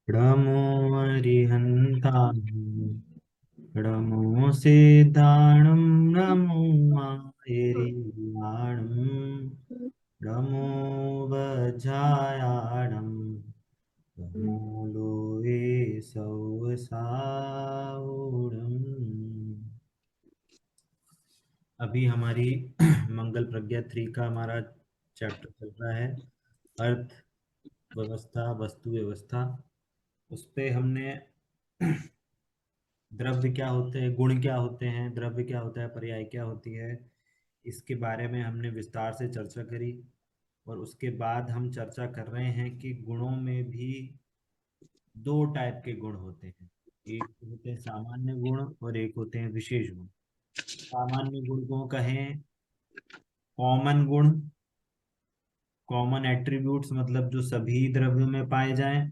णमो अरिहन्ताय णमो सिद्धाणं नमो मायरियाणं नमो वज्रायाणं नमो लोहे सौसाऊणम्। अभी हमारी मंगल प्रज्ञा 3 का हमारा चैप्टर चल रहा है, अर्थ व्यवस्था वस्तु व्यवस्था। उस पे हमने द्रव्य क्या होते हैं, गुण क्या होते हैं, द्रव्य क्या होता है, पर्याय क्या होती है, इसके बारे में हमने विस्तार से चर्चा करी। और उसके बाद हम चर्चा कर रहे हैं कि गुणों में भी दो टाइप के गुण होते हैं। एक होते हैं सामान्य गुण और एक होते हैं विशेष गुण। सामान्य गुण को कहें कॉमन गुण, कॉमन एट्रीब्यूट्स मतलब जो सभी द्रव्यों में पाए जाएं।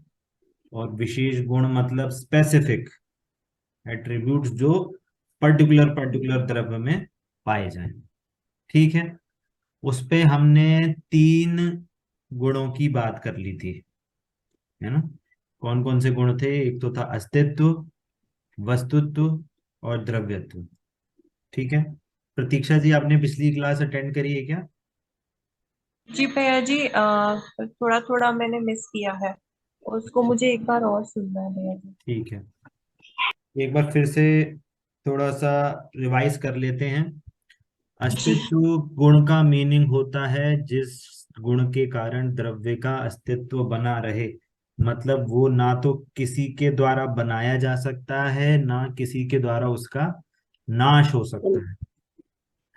और विशेष गुण मतलब स्पेसिफिक एट्रीब्यूट्स जो पर्टिकुलर पर्टिकुलर द्रव्य में पाए जाएं। ठीक है। उस पे हमने 3 गुणों की बात कर ली थी, है ना। कौन कौन से गुण थे? एक तो था अस्तित्व, वस्तुत्व और द्रव्यत्व। ठीक है। प्रतीक्षा जी, आपने पिछली क्लास अटेंड करी है क्या? जी भैया जी, थोड़ा थोड़ा मैंने मिस किया है। उसको मुझे एक बार और सुनना है भैया जी। ठीक है, एक बार फिर से थोड़ा सा रिवाइज कर लेते हैं। जी। अस्तित्व गुण का मीनिंग होता है जिस गुण के कारण द्रव्य का अस्तित्व बना रहे। मतलब वो ना तो किसी के द्वारा बनाया जा सकता है, ना किसी के द्वारा उसका नाश हो सकता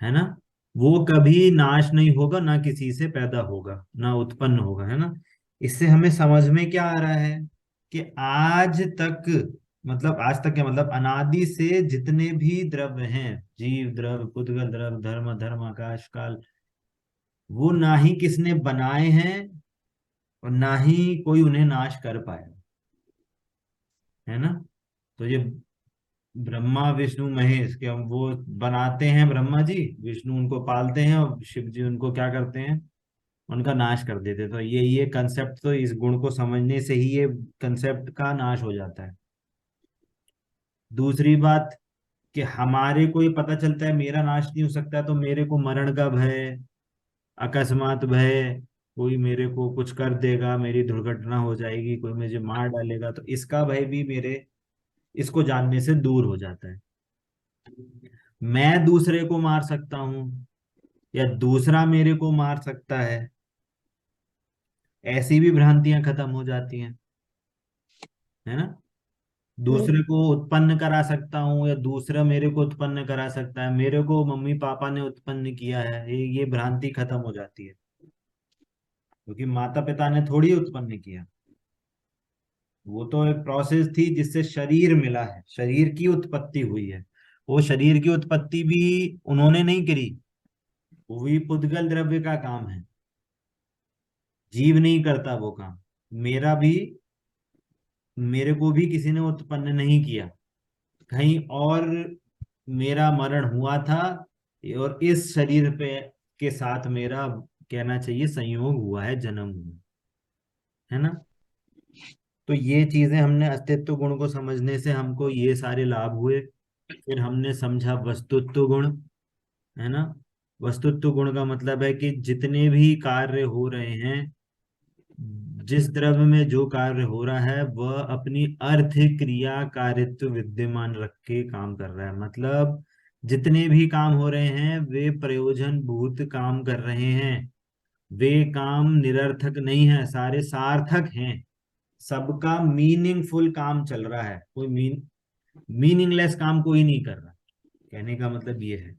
है ना। वो कभी नाश नहीं होगा, ना किसी से पैदा होगा, ना उत्पन्न होगा, है ना। इससे हमें समझ में क्या आ रहा है कि आज तक, मतलब आज तक क्या मतलब अनादि से जितने भी द्रव्य हैं, जीव द्रव्य, पुद्गल द्रव्य, धर्म धर्म, आकाश काल, वो ना ही किसने बनाए हैं और ना ही कोई उन्हें नाश कर पाए, है ना। तो ये ब्रह्मा विष्णु महेश के हम वो बनाते हैं, ब्रह्मा जी विष्णु उनको पालते हैं और शिव जी उनको क्या करते हैं, उनका नाश कर देते। तो ये कंसेप्ट, तो इस गुण को समझने से ही ये कंसेप्ट का नाश हो जाता है। दूसरी बात कि हमारे को ये पता चलता है मेरा नाश नहीं हो सकता, तो मेरे को मरण का भय, अकस्मात भय, कोई मेरे को कुछ कर देगा, मेरी दुर्घटना हो जाएगी, कोई मुझे मार डालेगा, तो इसका भय भी मेरे, इसको जानने से दूर हो जाता है। मैं दूसरे को मार सकता हूँ या दूसरा मेरे को मार सकता है, ऐसी भी भ्रांतियां खत्म हो जाती हैं, है ना। दूसरे को उत्पन्न करा सकता हूँ या दूसरा मेरे को उत्पन्न करा सकता है, मेरे को मम्मी पापा ने उत्पन्न किया है, ये भ्रांति खत्म हो जाती है, क्योंकि माता पिता ने थोड़ी उत्पन्न किया। वो तो एक प्रोसेस थी जिससे शरीर मिला है, शरीर की उत्पत्ति हुई है। वो शरीर की उत्पत्ति भी उन्होंने नहीं करी, वो भी पुद्गल द्रव्य का काम है। जीव नहीं करता वो काम। मेरा भी, मेरे को भी किसी ने उत्पन्न नहीं किया, कहीं और मेरा मरण हुआ था, और इस शरीर पे के साथ मेरा, कहना चाहिए, संयोग हुआ है, जन्म हुआ, है ना। तो ये चीजें हमने अस्तित्व गुण को समझने से हमको ये सारे लाभ हुए। फिर हमने समझा वस्तुत्व गुण, है ना। वस्तुत्व गुण का मतलब है कि जितने भी कार्य हो रहे हैं, जिस द्रव्य में जो कार्य हो रहा है वह अपनी अर्थ क्रिया कारित्व विद्यमान रख के काम कर रहा है। मतलब जितने भी काम हो रहे हैं वे प्रयोजन भूत काम कर रहे हैं। वे काम निरर्थक नहीं है, सारे सार्थक हैं। सबका मीनिंगफुल काम चल रहा है, कोई मीनिंगलेस काम कोई नहीं कर रहा। कहने का मतलब ये है।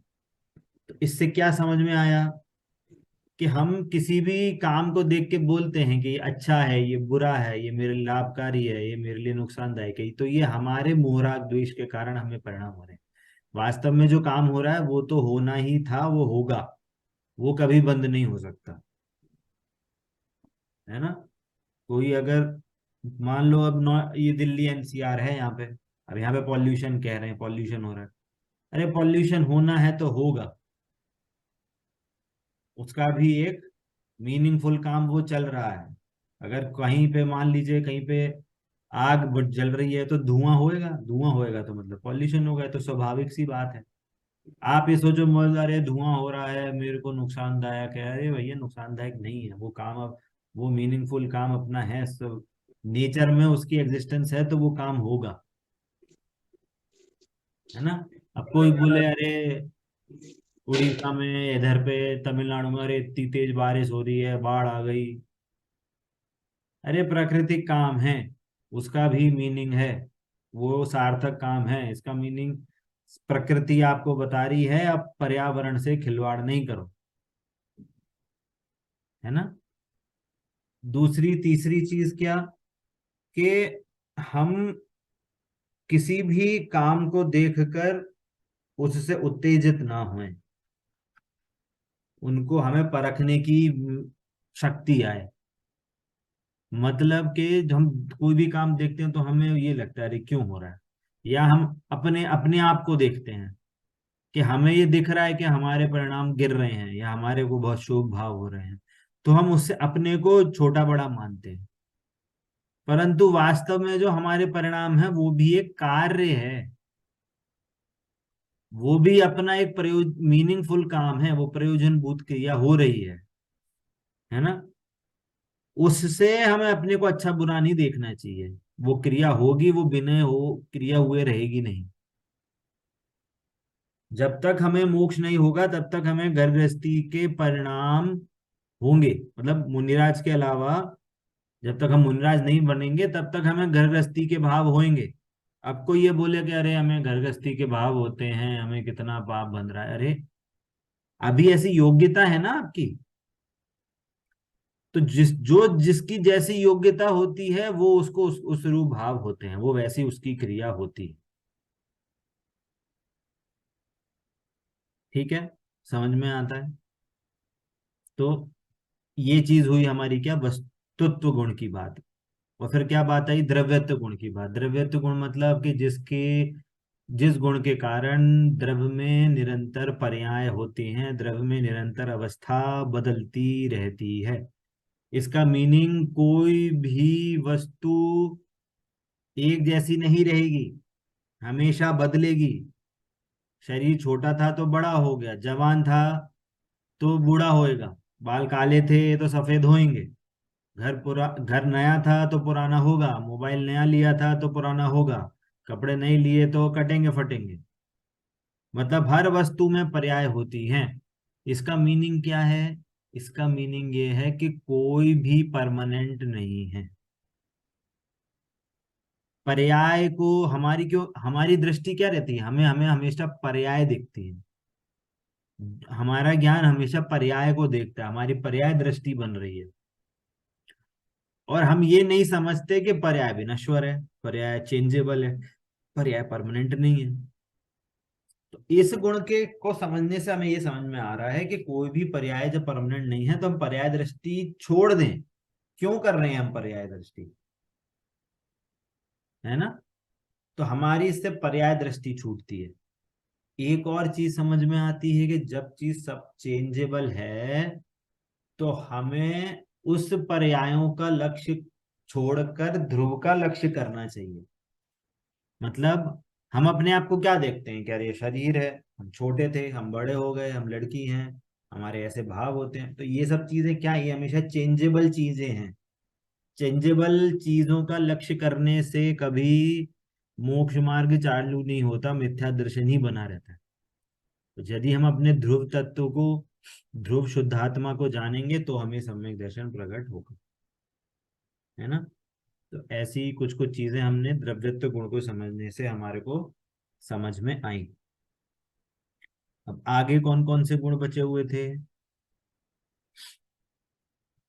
तो इससे क्या समझ में आया कि हम किसी भी काम को देख के बोलते हैं कि ये अच्छा है, ये बुरा है, ये मेरे लिए लाभकारी है, ये मेरे लिए नुकसानदायक है, तो ये हमारे मोहराग द्वेष के कारण हमें परिणाम हो रहे हैं। वास्तव में जो काम हो रहा है वो तो होना ही था, वो होगा, वो कभी बंद नहीं हो सकता, है ना। कोई अगर मान लो अब ये दिल्ली एनसीआर है यहाँ पे, अब यहाँ पे पॉल्यूशन कह रहे हैं, पॉल्यूशन हो रहा है। अरे पॉल्यूशन होना है तो होगा, उसका भी एक मीनिंगफुल काम वो चल रहा है। अगर कहीं पे मान लीजिए, कहीं पे जल रही है तो धुआं होएगा, धुआं होएगा तो मतलब पॉल्यूशन होगा, तो स्वाभाविक सी बात है। आप ये सोचो मत, अरे धुआं हो रहा है मेरे को नुकसानदायक है, अरे भैया नुकसानदायक नहीं है वो काम। अब वो मीनिंगफुल काम अपना है, सब नेचर में उसकी एग्जिस्टेंस है तो वो काम होगा, है ना। अब कोई बोले अरे उड़ीसा में, इधर पे तमिलनाडु में, अरे इतनी तेज बारिश हो रही है, बाढ़ आ गई। अरे प्राकृतिक काम है, उसका भी मीनिंग है, वो सार्थक काम है, इसका मीनिंग प्रकृति आपको बता रही है, अब पर्यावरण से खिलवाड़ नहीं करो, है ना। दूसरी तीसरी चीज क्या, कि हम किसी भी काम को देखकर उससे उत्तेजित ना होएं, उनको हमें परखने की शक्ति आए। मतलब कि हम कोई भी काम देखते हैं तो हमें ये लगता है अरे क्यों हो रहा है, या हम अपने अपने आप को देखते हैं कि हमें ये दिख रहा है कि हमारे परिणाम गिर रहे हैं या हमारे को बहुत शुभ भाव हो रहे हैं, तो हम उससे अपने को छोटा बड़ा मानते हैं। परंतु वास्तव में जो हमारे परिणाम है वो भी एक कार्य है, वो भी अपना एक प्रयोज मीनिंगफुल काम है, वो प्रयोजनभूत क्रिया हो रही है ना। उससे हमें अपने को अच्छा बुरा नहीं देखना चाहिए, वो क्रिया होगी, वो बिना हो क्रिया हुए रहेगी नहीं। जब तक हमें मोक्ष नहीं होगा तब तक हमें घर गृहस्थी के परिणाम होंगे, मतलब मुनिराज के अलावा जब तक हम मुनिराज नहीं बनेंगे तब तक हमें घर गृहस्थी के भाव होंगे। अब कोई ये बोले कि अरे हमें घर गृहस्थी के भाव होते हैं, हमें कितना पाप बन रहा है, अरे अभी ऐसी योग्यता है ना आपकी, तो जिसकी जैसी योग्यता होती है वो उसको उस रूप भाव होते हैं, वो वैसी उसकी क्रिया होती है। ठीक है, समझ में आता है। तो ये चीज हुई हमारी क्या, वस्तुत्व गुण की बात। और फिर क्या बात आई, द्रव्यत्व गुण की बात। द्रव्यत्व गुण मतलब कि जिस गुण के कारण द्रव्य में निरंतर पर्याय होते हैं, द्रव्य में निरंतर अवस्था बदलती रहती है। इसका मीनिंग कोई भी वस्तु एक जैसी नहीं रहेगी, हमेशा बदलेगी। शरीर छोटा था तो बड़ा हो गया, जवान था तो बूढ़ा होएगा, बाल काले थे तो सफेद होएंगे, घर नया था तो पुराना होगा, मोबाइल नया लिया था तो पुराना होगा, कपड़े नहीं लिए तो कटेंगे फटेंगे। मतलब हर वस्तु में पर्याय होती हैं। इसका मीनिंग क्या है, इसका मीनिंग ये है कि कोई भी परमानेंट नहीं है। पर्याय को हमारी दृष्टि क्या रहती है, हमें हमें हमेशा पर्याय दिखती है, हमारा ज्ञान हमेशा पर्याय को देखता है, हमारी पर्याय दृष्टि बन रही है। और हम ये नहीं समझते कि पर्याय भी नश्वर है, पर्याय चेंजेबल है, पर्याय परमानेंट नहीं है। तो इस गुण के को समझने से हमें ये समझ में आ रहा है कि कोई भी पर्याय जब परमानेंट नहीं है तो हम पर्याय दृष्टि छोड़ दें। क्यों कर रहे हैं हम पर्याय दृष्टि, है ना। तो हमारी इससे पर्याय दृष्टि छूटती है। एक और चीज समझ में आती है कि जब चीज सब चेंजेबल है तो हमें उस पर्यायों का लक्ष्य छोड़कर ध्रुव का लक्ष्य करना चाहिए। मतलब हम अपने आप को क्या देखते हैं कि यार ये शरीर है, हम छोटे थे, हम बड़े हो गए, हम लड़की हैं, हमारे ऐसे भाव होते हैं, तो ये सब चीजें क्या, ये हमेशा चेंजेबल चीजें हैं। चेंजेबल चीजों का लक्ष्य करने से कभी मोक्ष मार्ग चालू नहीं होता, मिथ्या दर्शन ही बना रहता है। तो यदि हम अपने ध्रुव तत्व को, ध्रुव शुद्धात्मा को जानेंगे तो हमें सम्यक दर्शन प्रकट होगा, है ना। तो ऐसी कुछ कुछ चीजें हमने द्रव्यत्व गुण को समझने से हमारे को समझ में आई। अब आगे कौन कौन से गुण बचे हुए थे,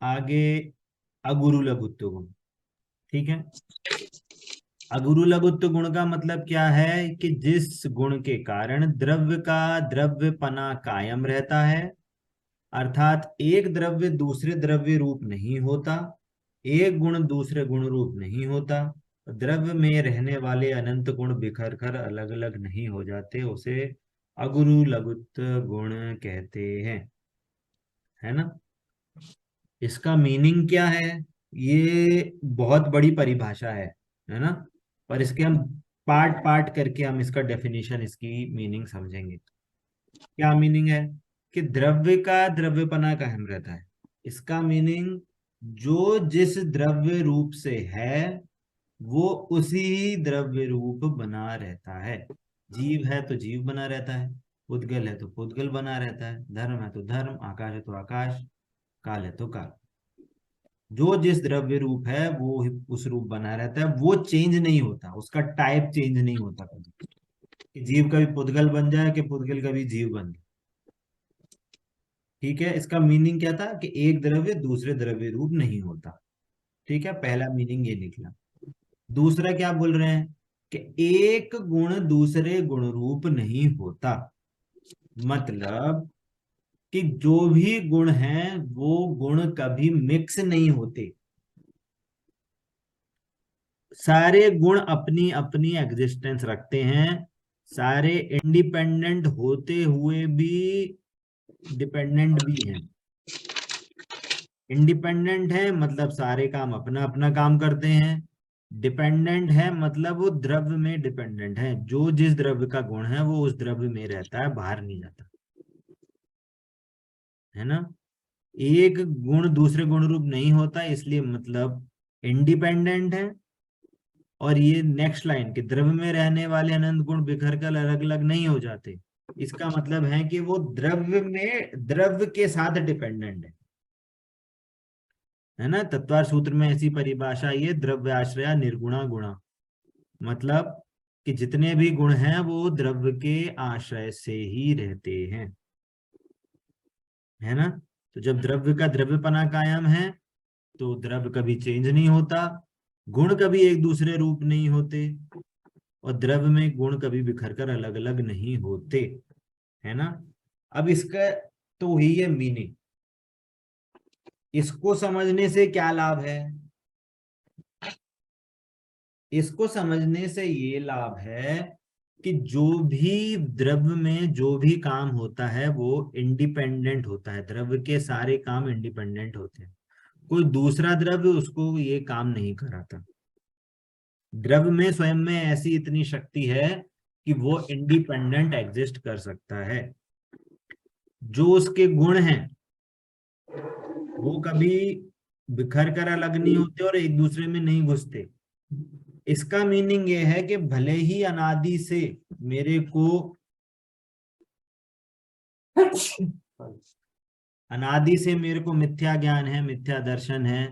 आगे अगुरु लघुत्व गुण। ठीक है, अगुरु लघुत्व गुण का मतलब क्या है कि जिस गुण के कारण द्रव्य का द्रव्यपना कायम रहता है, अर्थात एक द्रव्य दूसरे द्रव्य रूप नहीं होता, एक गुण दूसरे गुण रूप नहीं होता, द्रव्य में रहने वाले अनंत गुण बिखर कर अलग अलग नहीं हो जाते, उसे अगुरु लघुत्व गुण कहते हैं, है ना। इसका मीनिंग क्या है, ये बहुत बड़ी परिभाषा है है ना। पर इसके हम पार्ट पार्ट करके हम इसका डेफिनेशन, इसकी मीनिंग समझेंगे। क्या मीनिंग है कि द्रव्य का द्रव्यपना कायम रहता है। इसका मीनिंग, जो जिस द्रव्य रूप से है वो उसी द्रव्य रूप बना रहता है। जीव है तो जीव बना रहता है, पुद्गल है तो पुद्गल बना रहता है, धर्म है तो धर्म, आकाश है तो आकाश, काल है तो काल। जो जिस द्रव्य रूप है वो उस रूप बना रहता है, वो चेंज नहीं होता, उसका टाइप चेंज नहीं होता कभी, कि जीव कभी पुद्गल बन जाए कि पुद्गल कभी जीव बन जाए। ठीक है, इसका मीनिंग क्या था कि एक द्रव्य दूसरे द्रव्य रूप नहीं होता। ठीक है, पहला मीनिंग ये निकला। दूसरा क्या बोल रहे हैं कि एक गुण दूसरे गुण रूप नहीं होता। मतलब कि जो भी गुण हैं वो गुण कभी मिक्स नहीं होते। सारे गुण अपनी अपनी एग्जिस्टेंस रखते हैं, सारे इंडिपेंडेंट होते हुए भी डिपेंडेंट भी हैं। इंडिपेंडेंट है मतलब सारे काम अपना अपना काम करते हैं, डिपेंडेंट है मतलब वो द्रव्य में डिपेंडेंट है, जो जिस द्रव्य का गुण है वो उस द्रव्य में रहता है, बाहर नहीं जाता, है ना। एक गुण दूसरे गुण रूप नहीं होता, इसलिए मतलब इंडिपेंडेंट है। और ये नेक्स्ट लाइन कि द्रव्य में रहने वाले अनंत गुण बिखर कर अलग अलग नहीं हो जाते, इसका मतलब है कि वो द्रव्य में द्रव्य के साथ डिपेंडेंट है ना। तत्वार सूत्र में ऐसी परिभाषा ये द्रव्य आश्रया निर्गुणा गुणा। मतलब कि जितने भी गुण हैं वो द्रव्य के आश्रय से ही रहते हैं, है ना। तो जब द्रव्य का द्रव्यपना कायम है तो द्रव्य कभी चेंज नहीं होता, गुण कभी एक दूसरे रूप नहीं होते, और द्रव्य में गुण कभी बिखर कर अलग अलग नहीं होते, है ना। अब इसका तो ही है मीनिंग। इसको समझने से क्या लाभ है? इसको समझने से ये लाभ है कि जो भी द्रव्य में जो भी काम होता है वो इंडिपेंडेंट होता है, द्रव्य के सारे काम इंडिपेंडेंट होते हैं, कोई दूसरा द्रव्य उसको ये काम नहीं कराता। द्रव्य में स्वयं में ऐसी इतनी शक्ति है कि वो इंडिपेंडेंट एग्जिस्ट कर सकता है। जो उसके गुण हैं वो कभी बिखर कर अलग नहीं होते और एक दूसरे में नहीं घुसते। इसका मीनिंग ये है कि भले ही अनादि से मेरे को अनादि से मेरे को मिथ्या ज्ञान है, मिथ्या दर्शन है,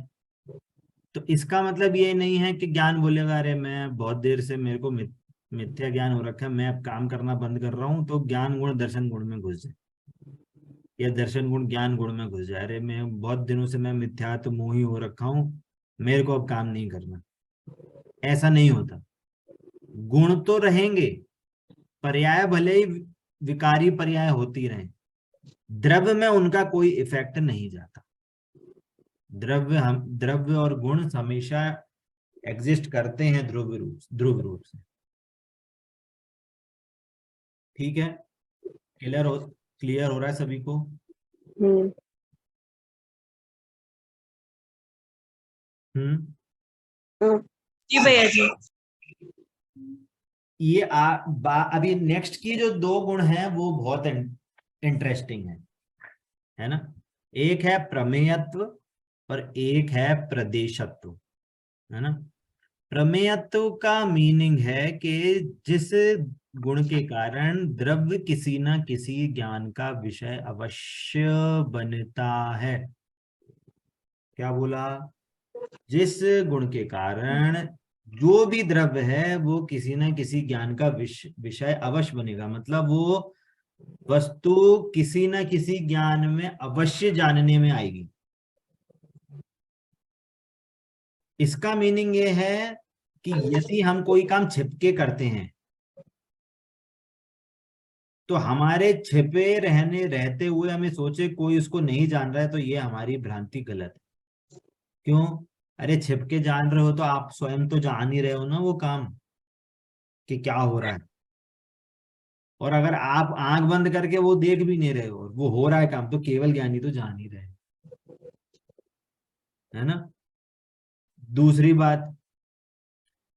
तो इसका मतलब ये नहीं है कि ज्ञान बोलेगा अरे मैं बहुत देर से मेरे को मिथ्या ज्ञान हो रखा है, मैं अब काम करना बंद कर रहा हूं तो ज्ञान गुण दर्शन गुण में घुस जाए, या दर्शन गुण ज्ञान गुण में घुस जाए। अरे मैं बहुत दिनों से मैं मिथ्यात्व तो मोही हो रखा हूं, मेरे को अब काम नहीं करना। ऐसा नहीं होता। गुण तो रहेंगे, पर्याय भले ही विकारी पर्याय होती रहे, द्रव्य में उनका कोई इफेक्ट नहीं जाता। द्रव्य और गुण हमेशा एग्जिस्ट करते हैं ध्रुव रूप से। ठीक है, क्लियर हो रहा है सभी को? हम्म। हम्म। हाँ। जी भैया जी। ये अभी नेक्स्ट की जो दो गुण हैं वो बहुत इंटरेस्टिंग है ना। एक है प्रमेयत्व और एक है प्रदेशत्व, है ना। प्रमेयत्व का मीनिंग है कि जिस गुण के कारण द्रव्य किसी ना किसी ज्ञान का विषय अवश्य बनता है। क्या बोला? जिस गुण के कारण जो भी द्रव्य है वो किसी ना किसी ज्ञान का विषय अवश्य बनेगा, मतलब वो वस्तु किसी ना किसी ज्ञान में अवश्य जानने में आएगी। इसका मीनिंग ये है कि यदि हम कोई काम छिपके करते हैं तो हमारे छिपे रहते हुए हमें सोचे कोई उसको नहीं जान रहा है, तो ये हमारी भ्रांति गलत है। क्यों? अरे छिपके जान रहे हो तो आप स्वयं तो जान ही रहे हो ना वो काम कि क्या हो रहा है। और अगर आप आंख बंद करके वो देख भी नहीं रहे हो और वो हो रहा है काम, तो केवल ज्ञानी तो जान ही रहे, है ना। दूसरी बात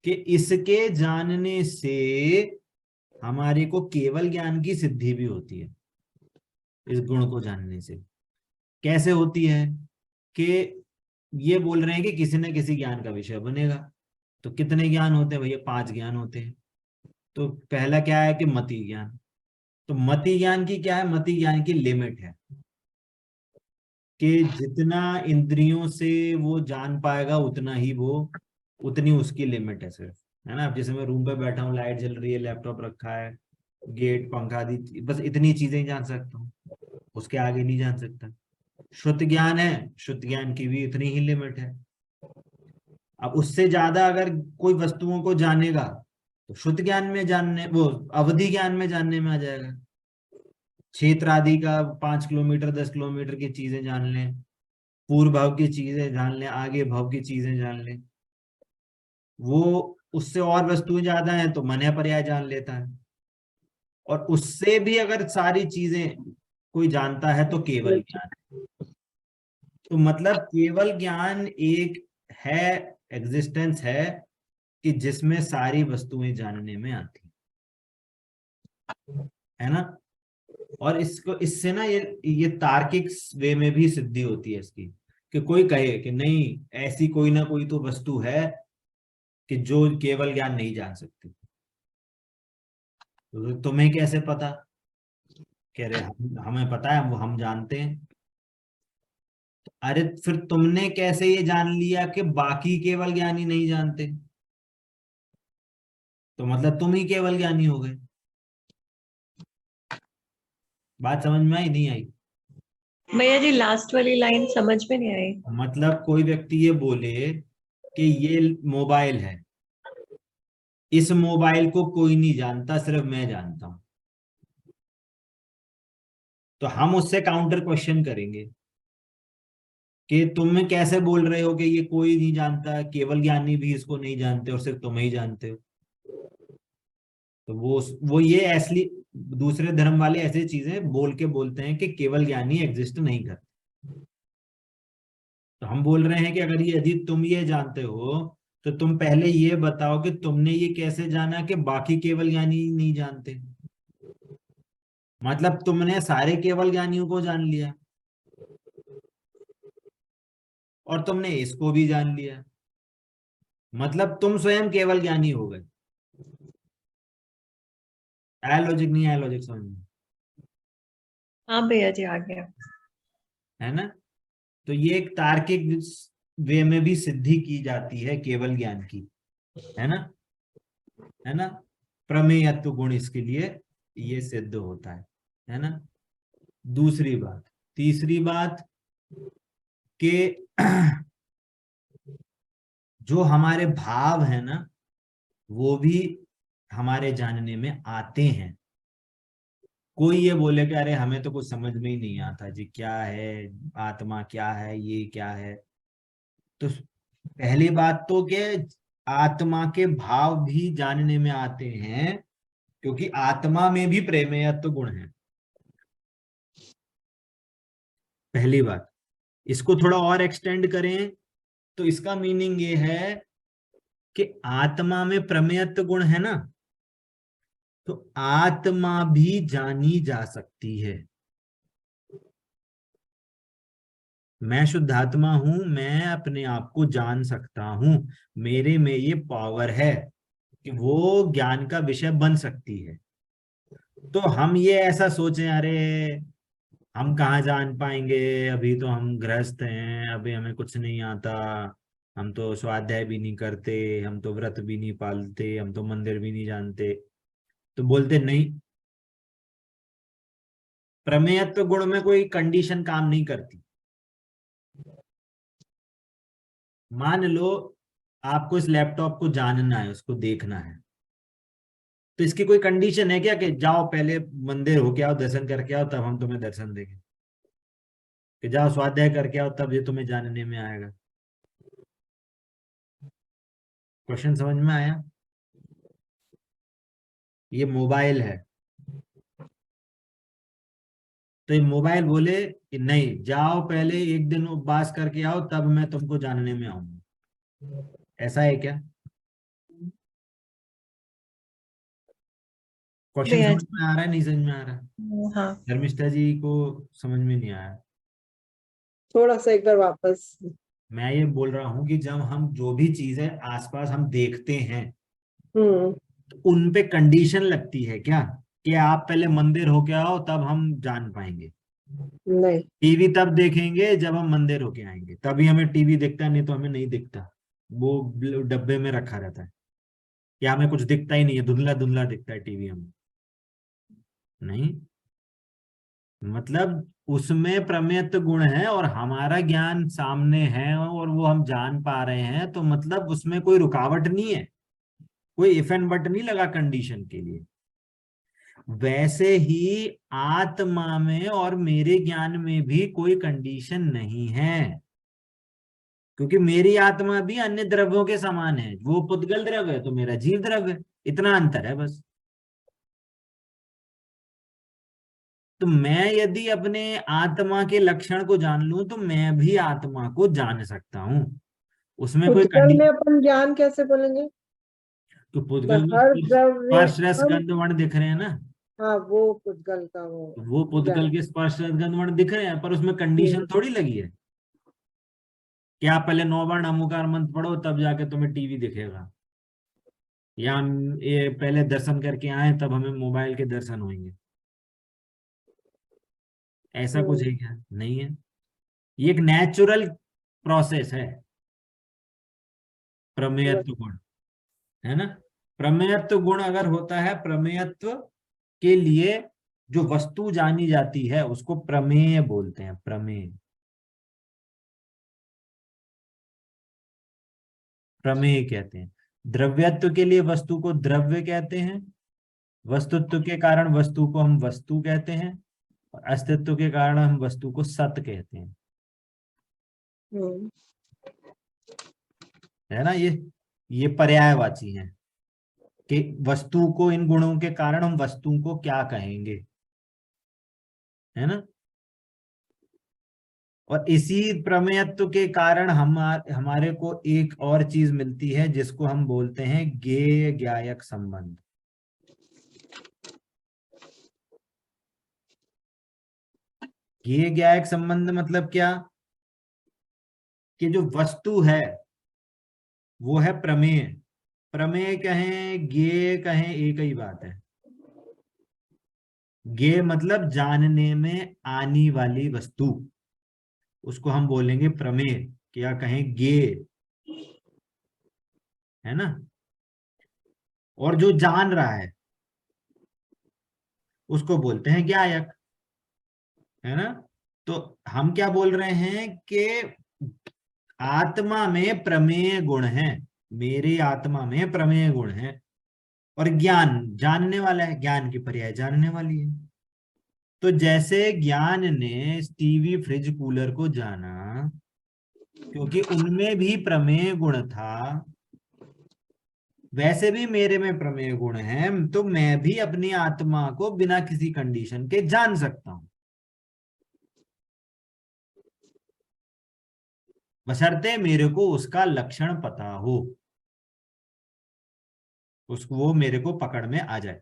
कि इसके जानने से हमारे को केवल ज्ञान की सिद्धि भी होती है। इस गुण को जानने से कैसे होती है कि ये बोल रहे हैं कि किसी न किसी ज्ञान का विषय बनेगा। तो कितने ज्ञान होते हैं भैया? 5 ज्ञान होते हैं। तो पहला क्या है कि मति ज्ञान। तो मति ज्ञान की क्या है? मति ज्ञान की लिमिट है कि जितना इंद्रियों से वो जान पाएगा उतना ही वो, उतनी उसकी लिमिट है सिर्फ, है ना। अब जैसे मैं रूम पे बैठा हूँ, लाइट जल रही है, लैपटॉप रखा है, गेट पंखा दी, बस इतनी चीजें ही जान सकता हूँ, उसके आगे नहीं जान सकता। श्रुत ज्ञान है, श्रुत ज्ञान की भी इतनी ही लिमिट है। अब उससे ज्यादा अगर कोई वस्तुओं को जानेगा तो श्रुत ज्ञान में जानने, वो अवधि ज्ञान में जानने में आ जाएगा। क्षेत्र आदि का 5 किलोमीटर 10 किलोमीटर की चीजें जान लें, पूर्व भाव की चीजें जान लें, आगे भाव की चीजें जान लें। वो उससे और वस्तुएं ज्यादा हैं तो मन पर्याय जान लेता है। और उससे भी अगर सारी चीजें कोई जानता है तो केवल ज्ञान है। तो मतलब केवल ज्ञान एक है, एग्जिस्टेंस है कि जिसमें सारी वस्तुएं जानने में आती है ना। और इसको, इससे ना ये तार्किक वे में भी सिद्धि होती है इसकी, कि कोई कहे कि नहीं, ऐसी कोई ना कोई तो वस्तु है कि जो केवल ज्ञान नहीं जान सकती। तो तुम्हें कैसे पता? कह रहे हमें पता है, वो हम जानते हैं। अरे फिर तुमने कैसे ये जान लिया कि बाकी केवल ज्ञानी नहीं जानते? तो मतलब तुम ही केवल ज्ञानी हो गए। बात समझ में आई नहीं आई? भैया जी लास्ट वाली लाइन समझ में नहीं आई। मतलब कोई व्यक्ति ये बोले कि ये मोबाइल है, इस मोबाइल को कोई नहीं जानता, सिर्फ मैं जानता हूं। तो हम उससे काउंटर क्वेश्चन करेंगे कि तुम कैसे बोल रहे हो कि ये कोई नहीं जानता, केवल ज्ञानी भी इसको नहीं जानते और सिर्फ तुम ही जानते हो। तो वो ये ऐसी दूसरे धर्म वाले ऐसी चीजें बोल के बोलते हैं कि केवल ज्ञानी एग्जिस्ट नहीं करते। तो हम बोल रहे हैं कि अगर ये, यदि तुम ये जानते हो तो तुम पहले ये बताओ कि तुमने ये कैसे जाना कि बाकी केवल ज्ञानी नहीं जानते। मतलब तुमने सारे केवल ज्ञानियों को जान लिया और तुमने इसको भी जान लिया, मतलब तुम स्वयं केवल ज्ञानी हो गए। आया लॉजिक नहीं आया लॉजिक समझ में? हाँ भैया जी आ गया। है ना। तो ये एक तार्किक वे में भी सिद्धि की जाती है केवल ज्ञान की, है ना, है ना। प्रमेयत्व गुण इसके लिए ये सिद्ध होता है ना। दूसरी बात, तीसरी बात कि जो हमारे भाव है ना, वो भी हमारे जानने में आते हैं। कोई ये बोले कि अरे हमें तो कुछ समझ में ही नहीं आता जी, क्या है आत्मा, क्या है ये, क्या है। तो पहली बात तो कि आत्मा के भाव भी जानने में आते हैं, क्योंकि आत्मा में भी प्रेमयत्व गुण है। पहली बात। इसको थोड़ा और एक्सटेंड करें तो इसका मीनिंग ये है कि आत्मा में प्रमेयत्व गुण है ना, तो आत्मा भी जानी जा सकती है। मैं शुद्धात्मा हूं, मैं अपने आप को जान सकता हूं, मेरे में ये पावर है कि वो ज्ञान का विषय बन सकती है। तो हम ये ऐसा सोचें, अरे हम कहाँ जान पाएंगे, अभी तो हम गृहस्थ हैं, अभी हमें कुछ नहीं आता, हम तो स्वाध्याय भी नहीं करते, हम तो व्रत भी नहीं पालते, हम तो मंदिर भी नहीं जानते। तो बोलते नहीं, प्रमेयत्व गुण में कोई कंडीशन काम नहीं करती। मान लो आपको इस लैपटॉप को जानना है, उसको देखना है, तो इसकी कोई कंडीशन है क्या कि जाओ पहले मंदिर होके आओ, दर्शन करके आओ, तब हम तुम्हें दर्शन देंगे? कि जाओ स्वाध्याय करके आओ तब ये तुम्हें जानने में आएगा? क्वेश्चन समझ में आया? ये मोबाइल है, तो ये मोबाइल बोले कि नहीं, जाओ पहले एक दिन उपवास करके आओ तब मैं तुमको जानने में आऊंगा। ऐसा है क्या? क्वेश्चन भैया समझ जी। में आ रहा है, नहीं समझ में आ रहा है? हाँ। धर्मिष्ठा जी को समझ में नहीं आया? थोड़ा सा एक बार वापस। मैं ये बोल रहा हूँ कि जब हम जो भी चीजें आसपास हम देखते हैं हम्म। तो उन पे कंडीशन लगती है क्या, कि आप पहले मंदिर होके आओ तब हम जान पाएंगे? नहीं। टीवी तब देखेंगे जब हम मंदिर होके आएंगे, तभी हमें टीवी दिखता है, नहीं तो हमें नहीं दिखता। वो डब्बे में रखा रहता है, या हमें कुछ दिखता ही नहीं है, धुंधला धुंधला दिखता है टीवी हमें। नहीं, मतलब उसमें प्रमेयत्व गुण है और हमारा ज्ञान सामने है और वो हम जान पा रहे हैं, तो मतलब उसमें कोई रुकावट नहीं है, कोई इफ एंड बट नहीं लगा कंडीशन के लिए। वैसे ही आत्मा में और मेरे ज्ञान में भी कोई कंडीशन नहीं है, क्योंकि मेरी आत्मा भी अन्य द्रव्यों के समान है। वो पुद्गल द्रव्य है तो मेरा जीव द्रव्य है, इतना अंतर है बस। तो मैं यदि अपने आत्मा के लक्षण को जान लूं तो मैं भी आत्मा को जान सकता हूं, उसमें कोई पुद्गल में कंडीशन। अपन ज्ञान कैसे बोलेंगे? तो तो पुद्गल में हर द्रव्य स्पर्श रस हम। गंध वर्ण दिख रहे हैं ना, हाँ, वो पुद्गल का वो तो वो पुद्गल ज्ञान। के स्पर्श रस गंध वर्ण दिख रहे हैं, पर उसमें हम्म। कंडीशन थोड़ी लगी है कि आप पहले 9 बार नमोकार मंत्र पढ़ो तब जाके तुम्हें टीवी दिखेगा, या हम ये पहले दर्शन करके आए तब हमें मोबाइल के दर्शन होंगे। ऐसा कुछ हम्म। है क्या? नहीं है। ये एक नेचुरल प्रोसेस है, बस। प्रमेयत्व गुण, है ना? प्रमेयत्व गुण अगर होता है, प्रमेयत्व के लिए जो वस्तु जानी जाती है उसको प्रमेय बोलते हैं, प्रमेय। प्रमेय कहते हैं। द्रव्यत्व के लिए वस्तु को द्रव्य कहते हैं, वस्तुत्व के कारण वस्तु को हम वस्तु कहते हैं, और अस्तित्व के कारण हम वस्तु को सत कहते हैं, हम्म। है ना? ये पर्यायवाची है कि वस्तु को, इन गुणों के कारण हम वस्तु को क्या कहेंगे, है ना? और इसी प्रमेयत्व के कारण हम हमारे को एक और चीज मिलती है जिसको हम बोलते हैं ज्ञेय ज्ञायक संबंध। ज्ञेय ज्ञायक संबंध मतलब क्या? कि जो वस्तु है वो है प्रमेय। प्रमेय कहें ज्ञेय कहें एक ही बात है। ज्ञेय मतलब जानने में आने वाली वस्तु, उसको हम बोलेंगे प्रमेय, क्या कहें ज्ञेय, है ना? और जो जान रहा है उसको बोलते हैं ज्ञायक, है ना? तो हम क्या बोल रहे हैं कि आत्मा में प्रमेय गुण है, मेरी आत्मा में प्रमेय गुण है, और ज्ञान जानने वाला है, ज्ञान की पर्याय जानने वाली है। तो जैसे ज्ञान ने टीवी फ्रिज कूलर को जाना क्योंकि उनमें भी प्रमेय गुण था, वैसे भी मेरे में प्रमेय गुण है, तो मैं भी अपनी आत्मा को बिना किसी कंडीशन के जान सकता हूं, बशर्ते मेरे को उसका लक्षण पता हो, उसको वो मेरे को पकड़ में आ जाए।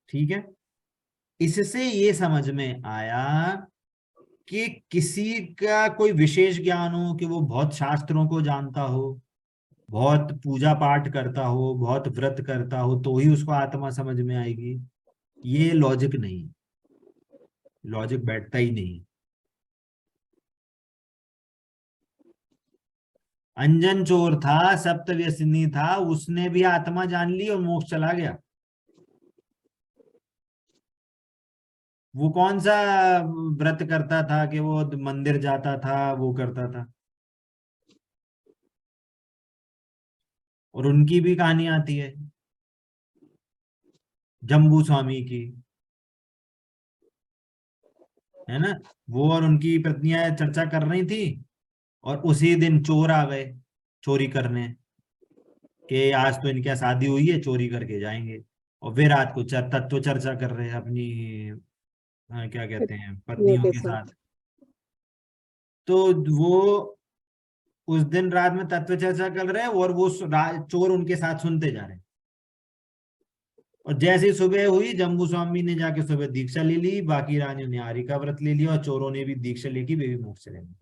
ठीक है? इससे ये समझ में आया कि किसी का कोई विशेष ज्ञान हो, कि वो बहुत शास्त्रों को जानता हो, बहुत पूजा पाठ करता हो, बहुत व्रत करता हो, तो ही उसको आत्मा समझ में आएगी, ये लॉजिक नहीं, लॉजिक बैठता ही नहीं। अंजन चोर था, सप्तव्यसनी था, उसने भी आत्मा जान ली और मोक्ष चला गया। वो कौन सा व्रत करता था कि वो मंदिर जाता था, वो करता था? और उनकी भी कहानी आती है, जम्बू स्वामी की, है ना? वो और उनकी पत्नियां चर्चा कर रही थी और उसी दिन चोर आ गए चोरी करने, कि आज तो इनके यहाँ शादी हुई है, चोरी करके जाएंगे। और वे रात को तत्व चर्चा कर रहे हैं अपनी, क्या कहते हैं, ये पत्नियों के के साथ। साथ। तो वो उस दिन रात में तत्व चर्चा कर रहे हैं और वो चोर उनके साथ सुनते जा रहे हैं। और जैसे ही सुबह हुई, जम्बू स्वामी ने जाके सुबह दीक्षा ले ली, बाकी रानियों ने आर्य का व्रत ले लिया और चोरों ने भी दीक्षा लेके वे भी मोक्ष चले गए।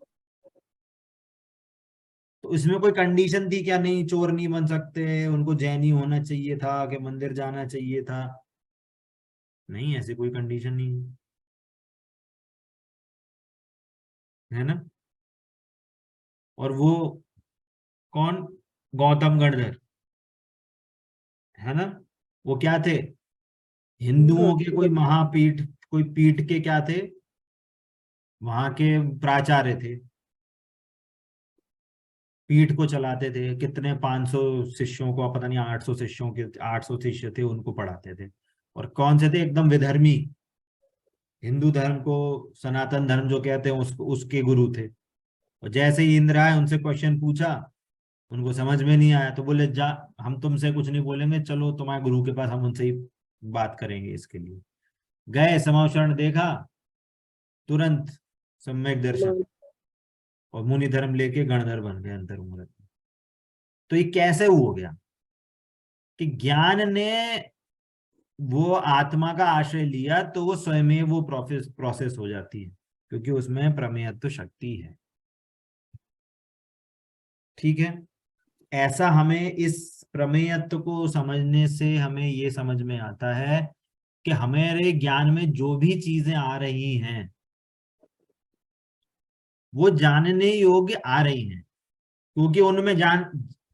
तो इसमें कोई कंडीशन थी क्या? नहीं, चोर नहीं बन सकते, उनको जैन ही होना चाहिए था, कि मंदिर जाना चाहिए था? नहीं, ऐसी कोई कंडीशन नहीं है ना। और वो कौन? गौतम गणधर, है ना। वो क्या थे? हिंदुओं के कोई महापीठ, कोई पीठ के क्या थे? वहां के प्राचार्य थे, पीठ को चलाते थे। कितने 500 शिष्यों को, पता नहीं 800 शिष्यों के, 800 शिष्य थे, उनको पढ़ाते थे। और कौन से थे? एकदम विधर्मी, हिंदू धर्म को सनातन धर्म जो कहते हैं उसको, उसके गुरु थे। और जैसे ही इंद्र आए, उनसे क्वेश्चन पूछा, उनको समझ में नहीं आया, तो बोले जा, हम तुमसे कुछ नहीं बोलेंगे, चलो तुम्हारे गुरु के पास, हम उनसे ही बात करेंगे इसके लिए। गए, समावशरण देखा, तुरंत सम्यक दर्शन, और मुनि धर्म लेके गणधर बन गए अंतर मुहूर्त में। तो ये कैसे हो गया? कि ज्ञान ने वो आत्मा का आश्रय लिया, तो वो स्वयं वो प्रोसेस हो जाती है, क्योंकि उसमें प्रमेयत्व शक्ति है। ठीक है। ऐसा हमें इस प्रमेयत्व को समझने से हमें ये समझ में आता है कि हमारे ज्ञान में जो भी चीजें आ रही हैं, वो जानने योग्य आ रही हैं, क्योंकि उनमें जान,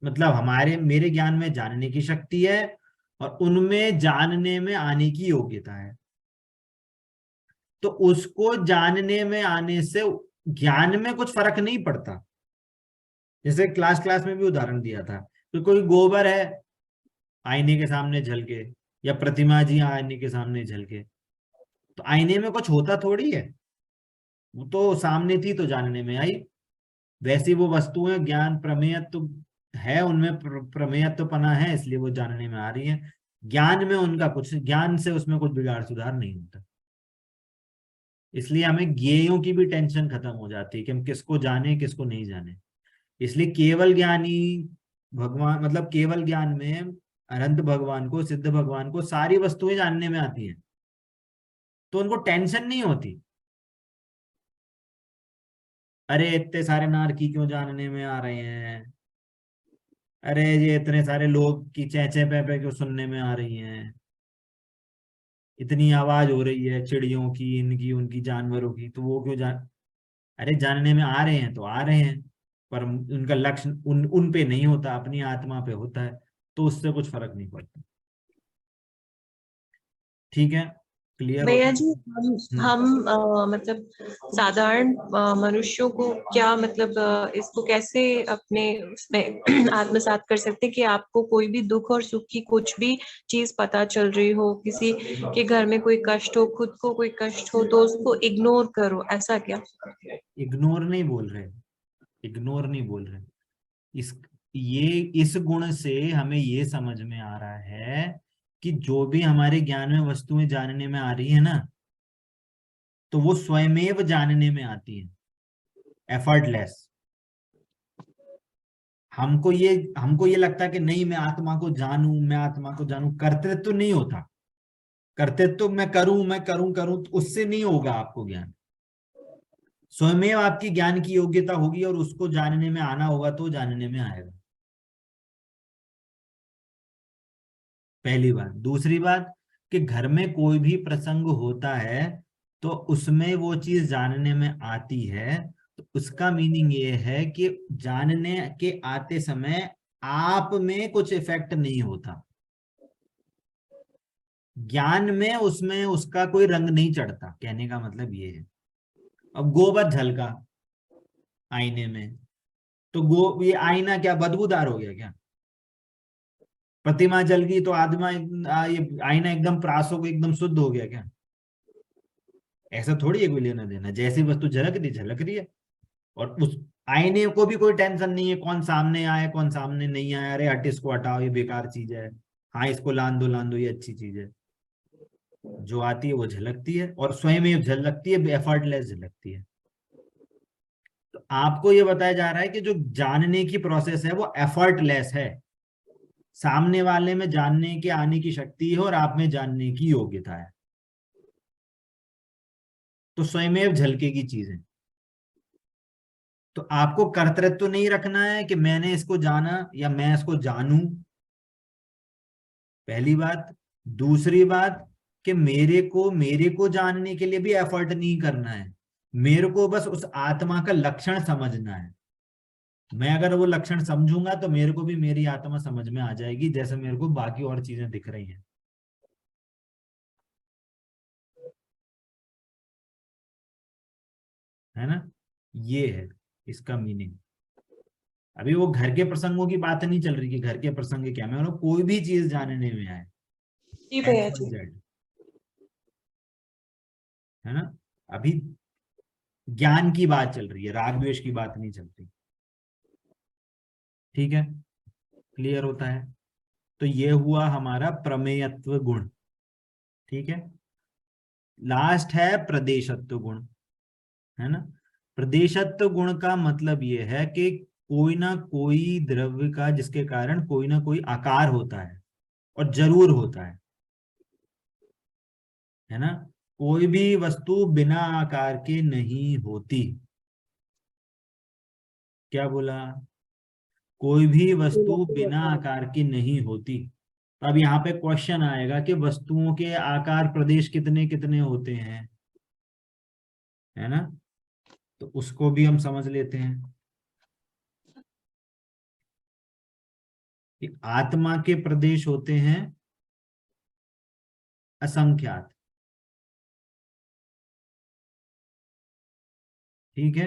मतलब हमारे मेरे ज्ञान में जानने की शक्ति है, और उनमें जानने में आने की योग्यता है। तो उसको जानने में आने से ज्ञान में कुछ फर्क नहीं पड़ता। जैसे क्लास क्लास में भी उदाहरण दिया था, तो कोई गोबर है आईने के सामने झलके, या प्रतिमा जी आईने के सामने झलके, तो आईने में कुछ होता थोड़ी है, वो तो सामने थी तो जानने में आई। वैसी वो वस्तुएं ज्ञान प्रमेयत्व है, उनमें प्रमेयत्वपना है, इसलिए वो जानने में आ रही है। ज्ञान में उनका कुछ, ज्ञान से उसमें कुछ बिगाड़ सुधार नहीं होता। इसलिए हमें ज्ञेयों की भी टेंशन खत्म हो जाती है कि हम किसको जाने किसको नहीं जाने। इसलिए केवल ज्ञानी भगवान, मतलब केवल ज्ञान में अनंत भगवान को, सिद्ध भगवान को सारी वस्तुएं जानने में आती हैं, तो उनको टेंशन नहीं होती। अरे इतने सारे नारकी क्यों जानने में आ रहे हैं, अरे ये इतने सारे लोग की चेंचे पे पे क्यों सुनने में आ रही हैं, इतनी आवाज हो रही है चिड़ियों की, इनकी उनकी, जानवरों की, तो वो क्यों जान। अरे जानने में आ रहे हैं तो आ रहे हैं, पर उनका लक्ष्य उन पे नहीं होता, अपनी आत्मा पे होता है, तो उससे कुछ फर्क नहीं पड़ता। ठीक है, क्लियर होता भैया है। जी, हम मतलब साधारण मनुष्यों को क्या मतलब इसको कैसे अपने उसमें आत्मसात कर सकते हैं कि आपको कोई भी दुख और सुख की कुछ भी चीज पता चल रही हो, किसी के घर में कोई कष्ट हो, खुद को कोई कष्ट हो, तो उसको इग्नोर करो, ऐसा क्या? इग्नोर नहीं बोल रहे, इग्नोर नहीं बोल रहे। इस ये इस गुण से हमें ये समझ में आ रहा है कि जो भी हमारे ज्ञान में वस्तुएं जानने में आ रही है ना, तो वो स्वयमेव जानने में आती है, एफर्टलेस। हमको ये लगता है कि नहीं, मैं आत्मा को जानूं, मैं आत्मा को जानूं, कर्तृत्व तो नहीं होता। कर्तृत्व तो मैं करूं, मैं करूं करूं, तो उससे नहीं होगा आपको ज्ञान। स्वयमेव आपकी ज्ञान की योग्यता होगी, और उसको जानने में आना होगा, तो जानने में आएगा। पहली बात। दूसरी बात, कि घर में कोई भी प्रसंग होता है, तो उसमें वो चीज जानने में आती है, तो उसका मीनिंग ये है कि जानने के आते समय आप में कुछ इफेक्ट नहीं होता, ज्ञान में उसमें उसका कोई रंग नहीं चढ़ता, कहने का मतलब ये है। अब गोबर झलका आईने में, तो ये आईना क्या बदबूदार हो गया क्या? प्रतिमा जल गई तो आत्मा, ये आईना एकदम प्रास हो गई, एकदम शुद्ध हो गया क्या? ऐसा थोड़ी है, कोई लेना देना, जैसी वस्तु झलक रही है। और उस आईने को भी कोई टेंशन नहीं है कौन सामने आए कौन सामने नहीं आए, अरे हट इसको हटाओ, ये बेकार चीज है, हाँ इसको लान दो, ये अच्छी चीज है। जो आती है वो झलकती है, और स्वयं ही झलकती है, एफर्टलेस झलकती है। तो आपको ये बताया जा रहा है कि जो जानने की प्रोसेस है वो एफर्टलेस है, सामने वाले में जानने के आने की शक्ति है और आप में जानने की योग्यता है, तो स्वयमेव झलकेगी चीजें। तो आपको कर्तृत्व तो नहीं रखना है कि मैंने इसको जाना या मैं इसको जानूं, पहली बात। दूसरी बात कि मेरे को जानने के लिए भी एफर्ट नहीं करना है, मेरे को बस उस आत्मा का लक्षण समझना है। मैं अगर वो लक्षण समझूंगा तो मेरे को भी मेरी आत्मा समझ में आ जाएगी, जैसे मेरे को बाकी और चीजें दिख रही हैं। है ना, ये है इसका मीनिंग। अभी वो घर के प्रसंगों की बात नहीं चल रही कि घर के प्रसंग क्या, मैं बोला कोई भी चीज जानने में आए, जी भैया एक्स जी। वाई जेड, है ना। अभी ज्ञान की बात चल रही है, राग द्वेष की बात नहीं चल रही। ठीक है, क्लियर होता है। तो ये हुआ हमारा प्रमेयत्व गुण। ठीक है, लास्ट है प्रदेशत्व गुण, है ना। प्रदेशत्व गुण का मतलब ये है कि कोई ना कोई द्रव्य का जिसके कारण कोई ना कोई आकार होता है, और जरूर होता है ना। कोई भी वस्तु बिना आकार के नहीं होती। क्या बोला? कोई भी वस्तु बिना आकार की नहीं होती। अब यहाँ पे क्वेश्चन आएगा कि वस्तुओं के आकार प्रदेश कितने कितने होते हैं, है ना। तो उसको भी हम समझ लेते हैं कि आत्मा के प्रदेश होते हैं असंख्यात। ठीक है,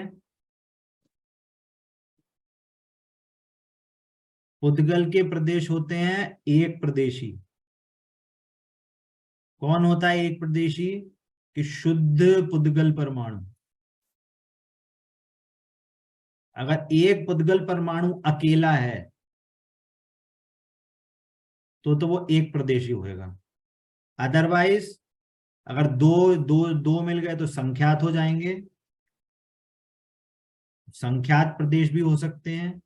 पुद्गल के प्रदेश होते हैं एक प्रदेशी। कौन होता है एक प्रदेशी? कि शुद्ध पुद्गल परमाणु। अगर एक पुद्गल परमाणु अकेला है तो वो एक प्रदेशी होएगा। अदरवाइज अगर दो दो दो मिल गए तो संख्यात हो जाएंगे। संख्यात प्रदेश भी हो सकते हैं,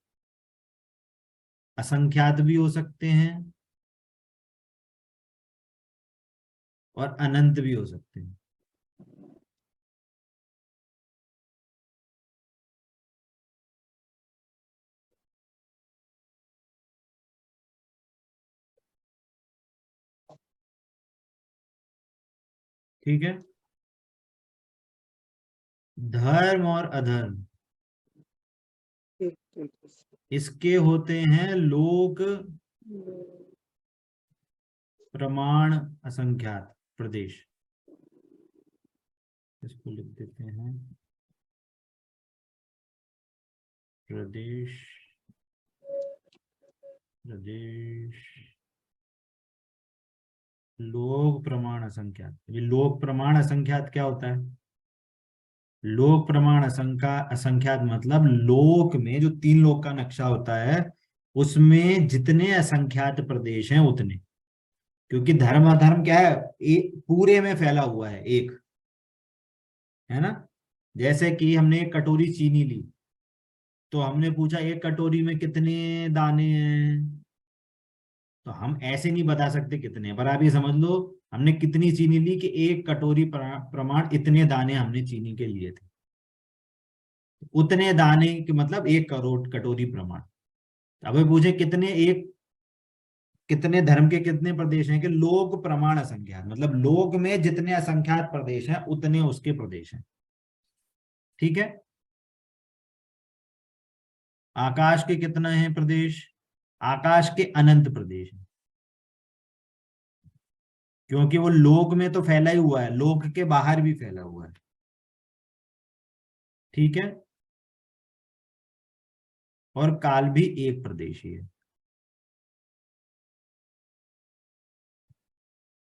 असंख्यात भी हो सकते हैं, और अनंत भी हो सकते हैं। ठीक है, धर्म और अधर्म ठीक ठीक। इसके होते हैं लोक प्रमाण असंख्यात प्रदेश। इसको लिख देते हैं प्रदेश, प्रदेश लोक प्रमाण असंख्यात। ये लोक प्रमाण असंख्यात क्या होता है? लोक प्रमाण असंख्यात मतलब लोक में जो तीन लोक का नक्शा होता है उसमें जितने असंख्यात प्रदेश हैं उतने। क्योंकि धर्म अधर्म क्या है, पूरे में फैला हुआ है एक, है ना। जैसे कि हमने एक कटोरी चीनी ली, तो हमने पूछा एक कटोरी में कितने दाने हैं, तो हम ऐसे नहीं बता सकते कितने, पर आप ये समझ लो हमने कितनी चीनी ली कि एक कटोरी प्रमाण इतने दाने हमने चीनी के लिए थे। उतने दाने के मतलब 1 करोड़ कटोरी प्रमाण। अब पूछे कितने धर्म के कितने प्रदेश हैं, कि लोक प्रमाण असंख्यात मतलब लोक में जितने असंख्यात प्रदेश हैं उतने उसके प्रदेश हैं। ठीक है, आकाश के कितना है प्रदेश? आकाश के अनंत प्रदेश हैं, क्योंकि वो लोक में तो फैला ही हुआ है, लोक के बाहर भी फैला हुआ है। ठीक है, और काल भी एक प्रदेशी है।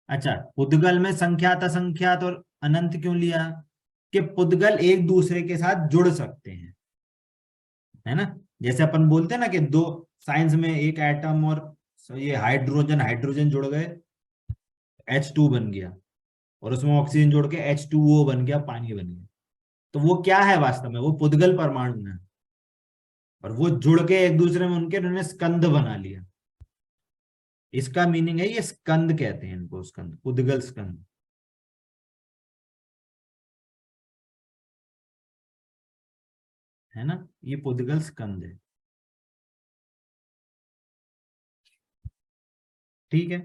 अच्छा, पुद्गल में संख्यात असंख्यात और अनंत क्यों लिया? कि पुद्गल एक दूसरे के साथ जुड़ सकते हैं, है ना। जैसे अपन बोलते हैं ना कि दो साइंस में एक एटम और ये हाइड्रोजन हाइड्रोजन जुड़ गए, H2 बन गया, और उसमें ऑक्सीजन जोड़ के H2O बन गया, पानी बन गया। तो वो क्या है वास्तव में? वो पुद्गल परमाणु है, और वो जुड़ के एक दूसरे में उन्होंने स्कंध बना लिया। इसका मीनिंग है, ये स्कंद कहते हैं इनको, स्कंद, उद्गल स्कंद। है ना, ये पुद्गल स्कंद है। ठीक है,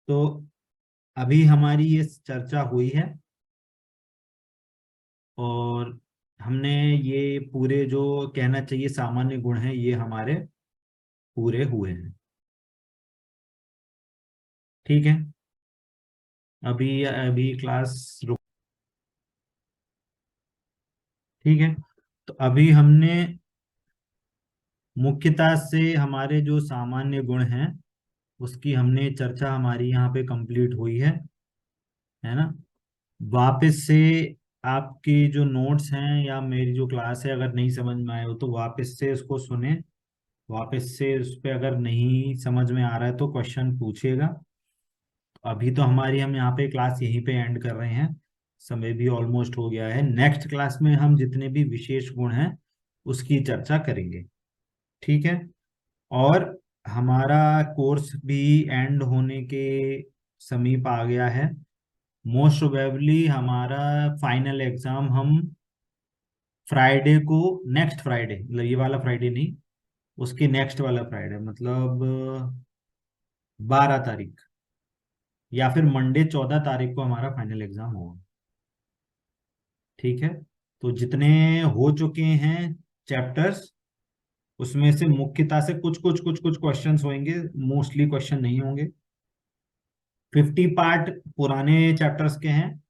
तो अभी हमारी ये चर्चा हुई है, और हमने ये पूरे जो कहना चाहिए सामान्य गुण हैं ये हमारे पूरे हुए हैं। ठीक है, अभी अभी क्लास रुक। ठीक है, तो अभी हमने मुख्यतः से हमारे जो सामान्य गुण हैं उसकी हमने चर्चा हमारी यहाँ पे कंप्लीट हुई है ना। वापस से आपकी जो नोट्स हैं या मेरी जो क्लास है, अगर नहीं समझ में आए हो तो वापस से उसको सुने, वापस से उस पर अगर नहीं समझ में आ रहा है तो क्वेश्चन पूछिएगा। अभी तो हमारी, हम यहाँ पे क्लास यहीं पे एंड कर रहे हैं, समय भी ऑलमोस्ट हो गया है। नेक्स्ट क्लास में हम जितने भी विशेष गुण हैं उसकी चर्चा करेंगे। ठीक है, और हमारा कोर्स भी एंड होने के समीप आ गया है। मोस्ट प्रोबेबली हमारा फाइनल एग्जाम हम फ्राइडे को, नेक्स्ट फ्राइडे, मतलब ये वाला फ्राइडे नहीं, उसके नेक्स्ट वाला फ्राइडे, मतलब 12 तारीख, या फिर मंडे 14 तारीख को हमारा फाइनल एग्जाम होगा। ठीक है, तो जितने हो चुके हैं चैप्टर्स, उसमें से मुख्यतः से कुछ क्वेश्चंस होंगे, मोस्टली क्वेश्चन नहीं होंगे। 50 पार्ट पुराने चैप्टर्स के हैं,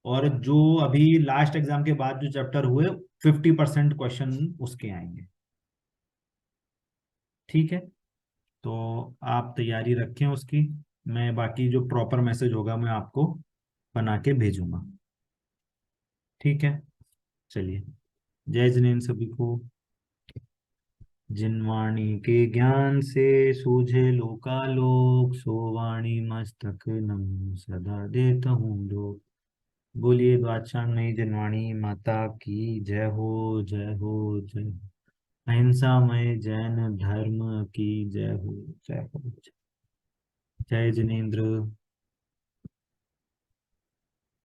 और जो अभी लास्ट एग्जाम के बाद जो चैप्टर हुए 50% क्वेश्चन उसके आएंगे। ठीक है, तो आप तैयारी रखें उसकी, मैं बाकी जो प्रॉपर मैसेज होगा मैं आपको बना के भेजूंगा। ठीक है, चलिए, जय जिनेन्द्र सभी को। जिन वाणी के ज्ञान से सूझे लोकालोक, सो वाणी मस्तक नम सदा देता हूँ लोक। बोलिए बादशाह नहीं जिनवाणी माता की जय हो, जय हो, जय हो। अहिंसा मय जैन धर्म की जय हो, जय हो। जय जिनेन्द्र।